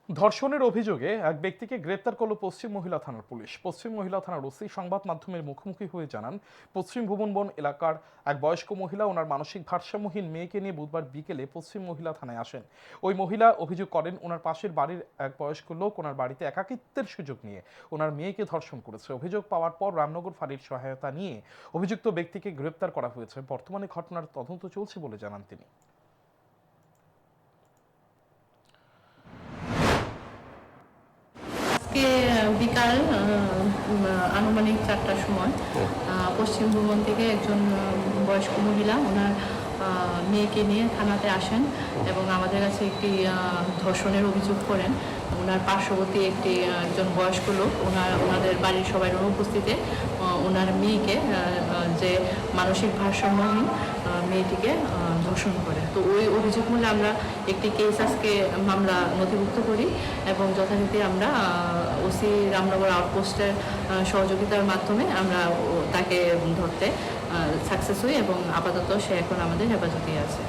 ধর্ষণের অভিযোগে এক ব্যক্তিকে গ্রেপ্তার করল পশ্চিম মহিলা থানার পুলিশ। পশ্চিম মহিলা থানার ওসি সংবাদ মাধ্যমের মুখোমুখি হয়ে জানান, পশ্চিম ভুবনবন এলাকার এক বয়স্ক মহিলা ওনার মানসিক ভারসাম্যহীন মেয়েকে নিয়ে বুধবার বিকেলে পশ্চিম মহিলা থানায় আসেন। ওই মহিলা অভিযোগ করেন, ওনার পাশের বাড়ির এক বয়স্ক লোক ওনার বাড়িতে একাকিত্বের সুযোগ নিয়ে ওনার মেয়েকে ধর্ষণ করেছে। অভিযোগ পাওয়ার পর রামনগর ফাঁড়ির সহায়তা নিয়ে অভিযুক্ত ব্যক্তিকে গ্রেপ্তার করা হয়েছে। বর্তমানে ঘটনার তদন্ত চলছে বলে জানান তিনি। আজকে বিকাল আনুমানিক 4টার সময় পশ্চিম ভুবন থেকে একজন বয়স্ক মহিলা ওনার মেয়েকে নিয়ে থানাতে আসেন এবং আমাদের কাছে একটি ধর্ষণের অভিযোগ করেন। ওনার পার্শ্ববর্তী একজন বয়স্ক লোক ওনাদের বাড়ির সবাই অনুপস্থিতিতে ওনার মেয়েকে যে মানসিক ভারসাম্যহীন মেয়েটিকে ধর্ষণ করে। তো ওই অভিযোগ মূলে আমরা একটি কেস আজকে মামলা নথিভুক্ত করি এবং যথারীতি আমরা ওসি রামনগর আউটপোস্টের সহযোগিতার মাধ্যমে আমরা তাকে ধরতে সাকসেস হই এবং আপাতত সে এখন আমাদের হেফাজতে আছে।